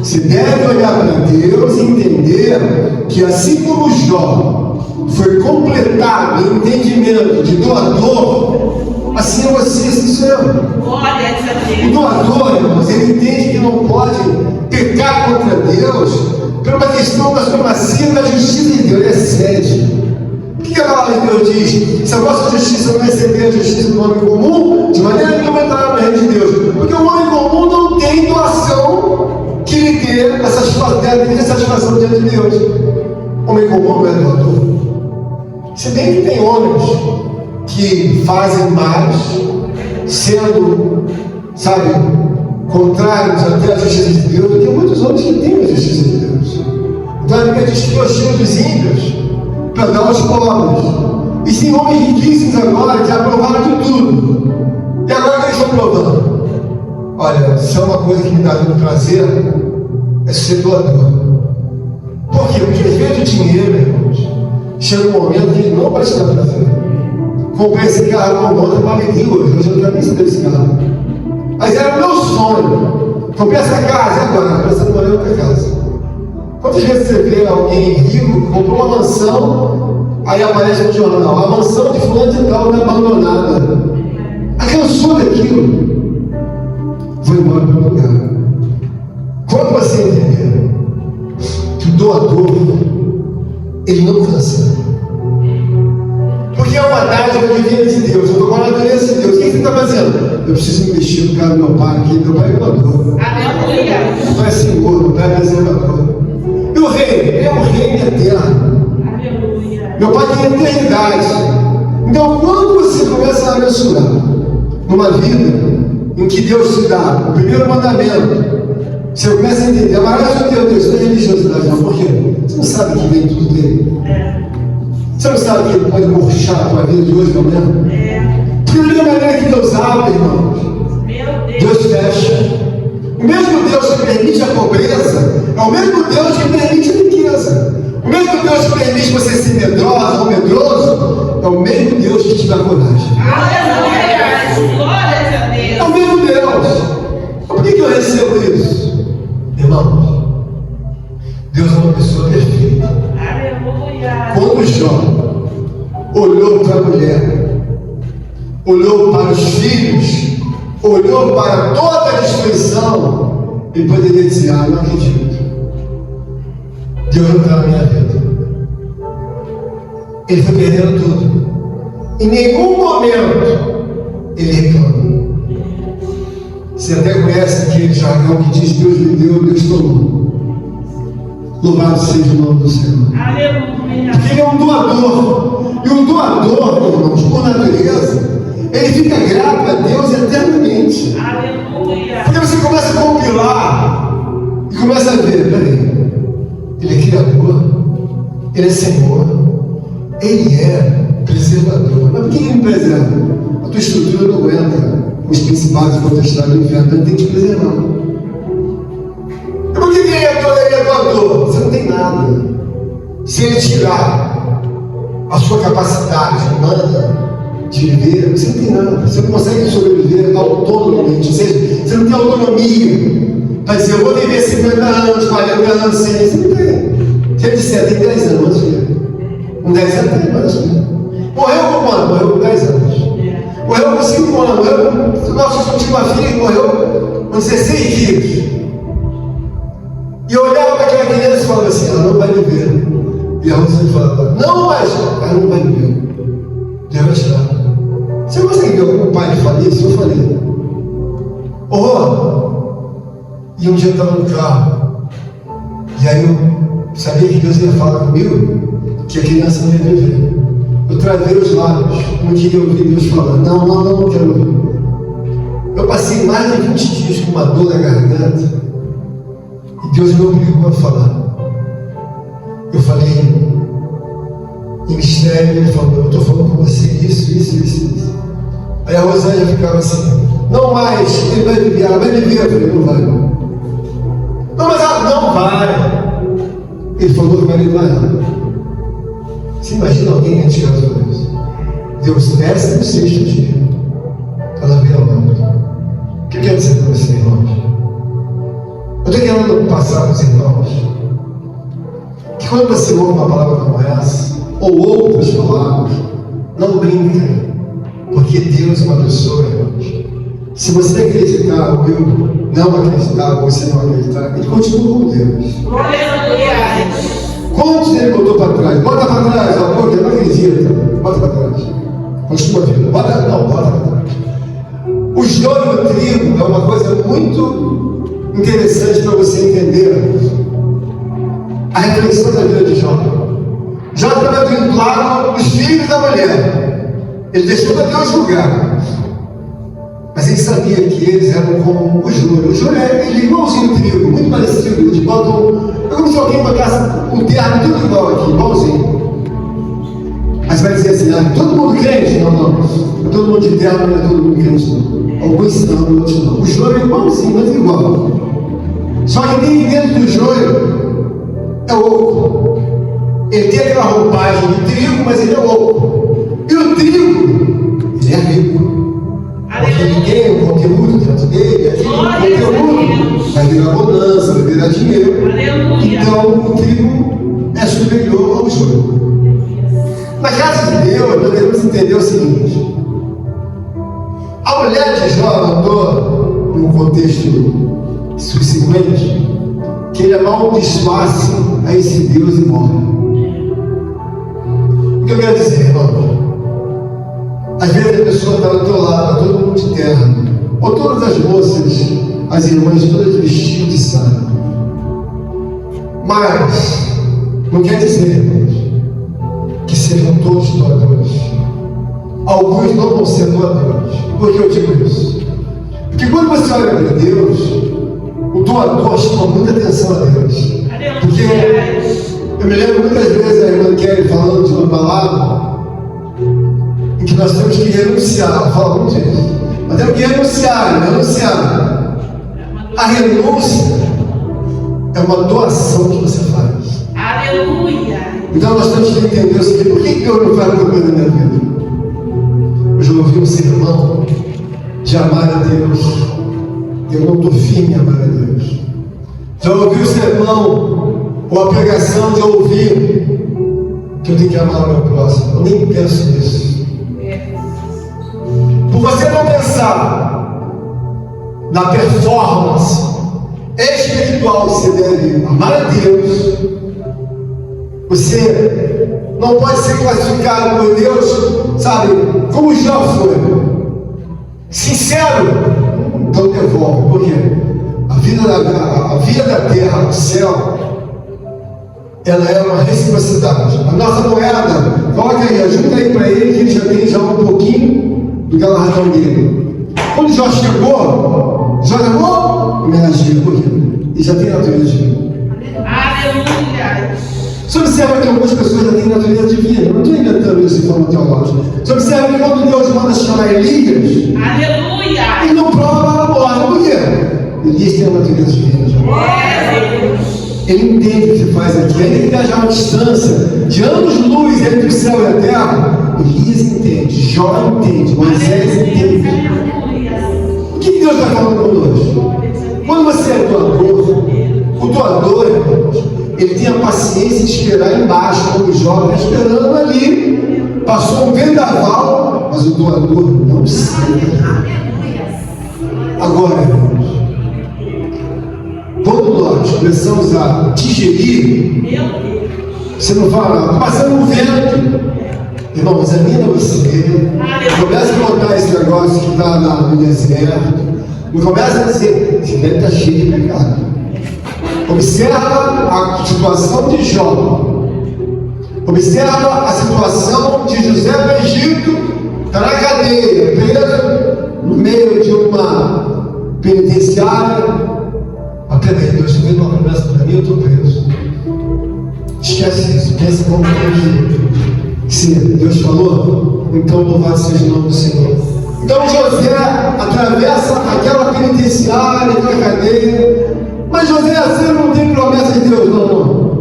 A: Você deve olhar para Deus e entender que assim como Jó foi completado em entendimento de doador, assim é você, assim sou eu. O doador, irmãos, ele entende que não pode pecar contra Deus por uma questão da supremacia da justiça de Deus. Ele é sede. O que a palavra de Deus diz? Se a vossa justiça não receber a justiça do homem comum, de maneira nenhuma entrará no reino de Deus. Porque o homem comum não tem doação que lhe dê a satisfação diante de Deus. O homem comum não é doador. Se bem que tem homens que fazem mais, sendo, sabe, contrários até a justiça de Deus, tem muitos homens que têm a justiça de Deus. Então a Bíblia diz que Deus tira dos ímpios para dar aos pobres. E sim, homens riquíssimos agora que aprovaram de tudo. E agora o que eles estão provando? Olha, se é uma coisa que me dá muito prazer, é ser doador. Por quê? Porque às vezes o dinheiro, irmãos, chega um momento que ele não vai te dar prazer. Comprei esse carro com outra para alegria hoje eu não quero nem saber desse carro. Mas era o meu sonho. Comprei essa casa agora, pensando em morar em outra casa. Quantas vezes você vê alguém rico, comprou uma mansão, aí aparece no jornal, a mansão de fulano de tal está abandonada. Cansou daquilo. Vou embora para o lugar. Quando você entender que o doador, ele não cansa. Porque é uma dádiva divina de Deus. Eu estou com a natureza de Deus. O que você está fazendo? Eu preciso investir no cara do meu pai aqui. Meu pai é doador.
B: Aleluia.
A: Meu pai é Senhor, meu pai é preservador. E o rei? É um reino eterno.
B: Aleluia.
A: Meu pai tem eternidade. Então, quando você começa a mensurar numa vida em que Deus te dá o primeiro mandamento, você começa a entender, amarás o teu Deus, não é religiosidade, não, por quê? Você não sabe que vem tudo dele. Você não sabe que ele pode murchar a tua vida de hoje para amanhã? Porque da mesma maneira que Deus abre, irmãos, Deus fecha. O mesmo Deus que permite a pobreza é o mesmo Deus que permite a riqueza. O mesmo Deus que permite você ser medrosa ou medroso é o mesmo Deus que te dá coragem.
B: Aleluia. Glória a Deus.
A: É o mesmo Deus. Por que eu recebo isso? Irmãos, Deus é uma pessoa perfeita.
B: Aleluia.
A: Quando Jó olhou para a mulher, olhou para os filhos, olhou para toda a destruição, ele poderia dizer, não acredito. Deus não está na minha vida. Ele foi perdendo tudo. Em nenhum momento ele reclama. Você até conhece aquele jargão que diz Deus me deu, Deus tomou. Louvado seja o nome do Senhor.
B: Aleluia.
A: Porque ele é um doador. E o doador, irmãos, por natureza, ele fica grato a Deus eternamente.
B: Aleluia.
A: Porque você começa a compilar e começa a ver, peraí, ele é criador, ele é Senhor, ele é preservador. Mas por que ele me preserva? A tua estrutura não aguenta os principais e potestades do inferno, ele tem que te preservar. E por que ele é doador? Você não tem nada. Se ele tirar a sua capacidade humana de viver, você não tem nada. Você não consegue sobreviver autonomamente. Ou seja, você não tem autonomia para dizer, eu vou viver 50 anos, 40 anos, 100 anos. Você não tem. Se ele disser, tem 10 anos, filho. Com 10 anos tem mais, filho. Morreu com quanto? Morreu com 10 anos. Morreu com 5 anos. Morreu com... Nossa última filha morreu com 16 dias. E eu olhava para aquela criança e falava assim, ela não vai viver. E a Rosa falava, não, mas ela não vai viver. Deus vai tirar. Você gosta de ver algum pai que falia isso? Eu falei. E um dia eu estava no carro. E aí eu sabia que Deus ia falar comigo que a criança não ia viver. Eu travei os lábios, não queria ouvir Deus falar. Não quero ouvir. Eu passei mais de 20 dias com uma dor na garganta. E Deus me obrigou a falar. Eu falei, em mistério, ele falou, eu estou falando com você isso. Aí a Rosângela ficava assim, não mais, ele vai viver, ela vai viver. Eu falei, não vai. Não, mas ela não vai. Ele falou que vai levar ela. Você imagina alguém antigado sobre isso? Deus desce no sexto dia. Ela vê a morte. O que eu quero dizer para você, irmãos? Eu estou querendo passar para os irmãos que quando você ouve uma palavra como essa, ou outras palavras, não brinca, porque Deus é uma pessoa, irmãos. Se você acreditar ou eu não acreditar, ou você não acreditar, ele continua com Deus.
B: Aleluia.
A: Quantos ele botou para trás? Bota para trás, amor, eu não acredito. Bota para trás. Continua vindo. Bota para trás. O joio e o trigo é uma coisa muito interessante para você entender a reflexão da vida de Jó. Jó estava vendo claro os filhos da mulher. Ele deixou para Deus julgar. Mas ele sabia que eles eram como o joio. O joio é igualzinho ao trigo, muito parecido. Eles botam. É como se alguém botasse um terno tudo igual aqui, igualzinho. Mas vai dizer assim, todo mundo crente? Não. Todo mundo de terno não é todo mundo crente, não. Alguns são, outros não. O joio é igualzinho, mas igual. Só que nem dentro do joio é oco. Ele tem aquela roupagem de trigo, mas ele é oco. E o trigo, ele é rico. Porque ele tem o conteúdo dentro dele, aquele conteúdo vai virar bonança, vai virar dinheiro. Então o trigo é superior ao joio. Na casa de Deus, nós devemos entender o seguinte: a mulher de Jó mandou, num contexto subsequente, que ele amaldiçoasse a esse Deus e morre. O que eu quero dizer, irmão? Às vezes a pessoa está do teu lado, todo mundo de terra, ou todas as moças, as irmãs, todas vestidas de saia. Mas não quer dizer, irmãos, que sejam todos doadores. Alguns não vão ser doadores. Por que eu digo isso? Porque quando você olha para Deus, o doador chama muita atenção a Deus. Porque eu me lembro muitas vezes a irmã Kelly falando de uma palavra em que nós temos que renunciar. Ela fala muito disso. Nós temos que renunciar. A renúncia é uma doação que você faz.
B: Aleluia.
A: Então nós temos que entender o seguinte: por que Deus não faz alguma coisa na minha vida? Eu já ouvi um sermão de amar a Deus. Eu não estou firme em amar a Deus. Já ouvi o sermão ou a pregação de ouvir que eu tenho que amar o meu próximo. Eu nem penso nisso. Por você não pensar na performance espiritual que você deve amar a Deus, você não pode ser classificado por Deus, sabe, como já foi. Sincero, então devolve. Por quê? A vida da terra, o céu, ela é uma reciprocidade. A nossa moeda, coloca aí, ajuda aí para ele, que ele já tem um pouquinho do galardão dele. Quando Jó chegou, Jó levou homenageia, por quê? Ele já tem natureza divina.
B: Aleluia.
A: Você observa que algumas pessoas já têm natureza divina. Eu não estou inventando isso de forma teológica. Você observa que quando Deus manda chamar Elias,
B: Aleluia.
A: ele não prova para a morte. Por quê? Elias tem a natureza divina. Ele entende o que faz aqui. Ainda que viajar uma distância de anos-luz entre o céu e a terra, Elias entende, Jó entende, Moisés entende. O que Deus está falando conosco? Quando você é doador, o doador, irmãos, ele tem a paciência de esperar embaixo, como Jó está esperando ali. Passou um vendaval, mas o doador não senta. Agora, irmãos, quando nós começamos a digerir, você não fala, está passando um vento. Irmão, examina você. Começa a botar esse negócio que está no deserto. Não começa a dizer, esse vento está cheio de pecado. Observa a situação de Jó. Observa a situação de José do Egito. Está na cadeia, preso no meio de uma penitenciária. Peraí, Deus fez uma promessa para mim, eu estou preso. Esquece isso, pensa como que se Deus falou, então louvado seja o nome do Senhor. Então José atravessa aquela penitenciária, aquela cadeia, mas José assim não tem promessa de Deus, não.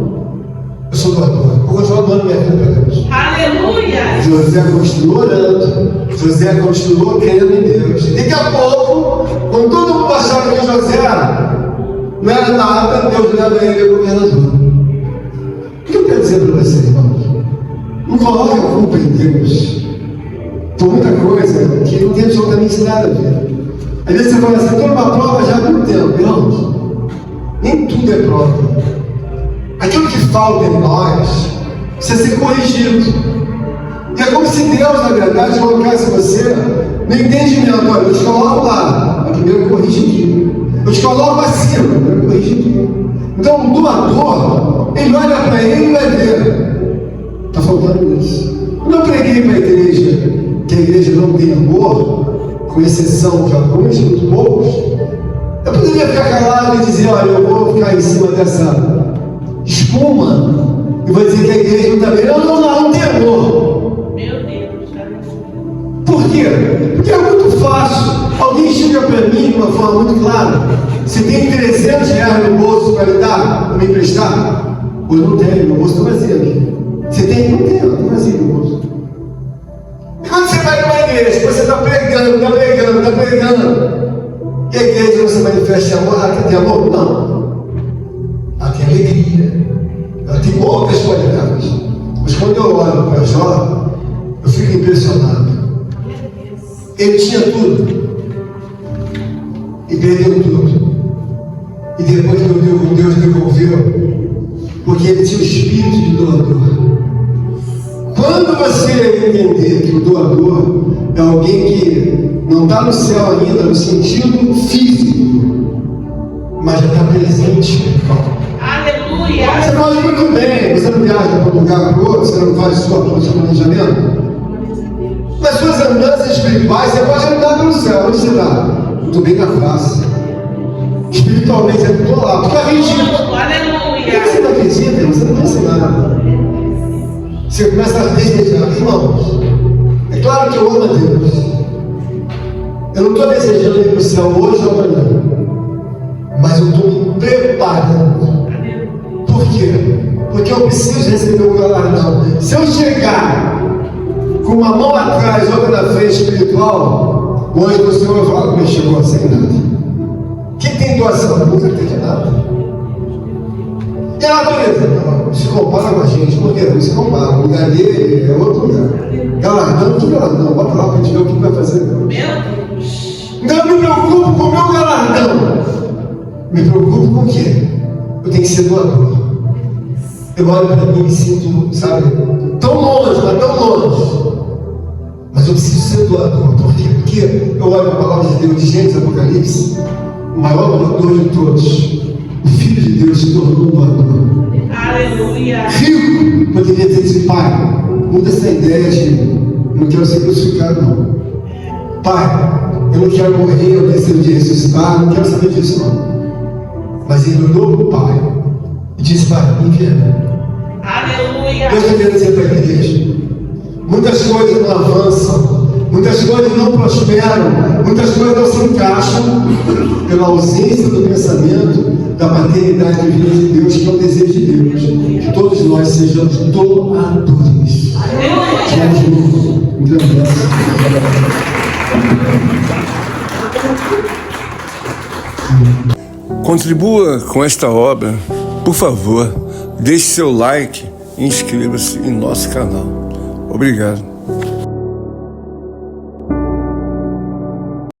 A: Eu sou doador, vou continuar doando minha vida para Deus.
B: Aleluia!
A: José continuou orando, José continuou crendo em Deus. E daqui a pouco, quando todo mundo achava que José não era nada, Deus leva ele ao governador. O que eu quero dizer para vocês, irmãos? Não coloque a culpa em Deus por muita coisa que não tem absolutamente nada a ver. Às vezes você fala assim, estou numa prova já há muito tempo. Irmãos, nem tudo é prova. Aquilo que falta em nós precisa ser corrigido. E é como se Deus, na verdade, colocasse você no entendimento. Olha, eu te coloco lá, mas primeiro corrige aqui. Eu te coloco acima, primeiro corrige aqui. Então, o doador, ele olha para ele e vai ver. Está faltando isso. Quando eu preguei para a igreja que a igreja não tem amor, com exceção de alguns, muito poucos, eu poderia ficar calado e dizer, olha, eu vou ficar em cima dessa espuma e vou dizer que a igreja não está bem. Não tem amor.
B: Meu Deus.
A: Por quê? Porque é muito fácil. Alguém chega para mim de uma forma muito clara. Você tem 300 reais no bolso para me dar, para me emprestar? Ou eu não tenho, meu bolso está vazio aqui. Você tem? Não tenho, está vazio meu bolso. E quando você vai numa igreja, você está pregando, e a igreja você manifesta amor, ela tem amor? Não. Ela tem alegria. Ela tem outras qualidades. Mas quando eu olho para Jó, eu fico impressionado. Ele tinha tudo. E perdeu tudo. E depois Deus devolveu. Porque ele tinha o espírito de doador. Quando você entender que o doador é alguém que não está no céu ainda no sentido físico, mas já está presente espiritual.
B: Aleluia.
A: Você faz muito bem, você não viaja para um lugar para o outro, você não faz seu planejamento. Nas suas andanças espirituais, você pode andar pelo céu, onde você está? Muito bem na face. Espiritualmente, eu estou lá, porque acredita.
B: Aleluia.
A: Você não acredita, você não pensa em nada. Você começa a desejar, irmãos. É claro que eu amo a Deus. Eu não estou desejando ir para o céu hoje ou amanhã, mas eu estou me preparando. Por quê? Porque eu preciso receber o galardão. Se eu chegar com uma mão atrás, outra na frente espiritual, o anjo do Senhor vai falar que chegou sem nada. Quem tem doação? Nunca teve nada. E a natureza? Não se compara com a gente, porque não se compara. O lugar dele é outro lugar. Galardão, que galardão? Bota lá para a gente ver o que vai fazer.
B: Meu Deus.
A: Então eu me preocupo com o meu galardão. Me preocupo com o quê? Eu tenho que ser doador. Eu olho para mim e me sinto, sabe, tão longe, mas tão longe. Mas eu preciso ser doador. Por quê? Porque eu olho para a palavra de Deus de Gênesis, Apocalipse, o maior doador de todos. O Filho de Deus se tornou um doador.
B: Aleluia.
A: Rico poderia ter dito, pai, muda essa ideia de não quero ser crucificado, não. Pai, eu não quero morrer, eu preciso de ressuscitar, não quero saber disso, não. Mas ele olhou para o pai e disse, pai, envia-me.
B: Aleluia.
A: Deus está querendo dizer para a igreja, muitas coisas não avançam, muitas coisas não prosperam, muitas coisas não se encaixam pela ausência do pensamento da paternidade divina de Deus, que é o desejo de Deus, que todos nós sejamos doadores. Contribua com esta obra, por favor, deixe seu like e inscreva-se em nosso canal. Obrigado.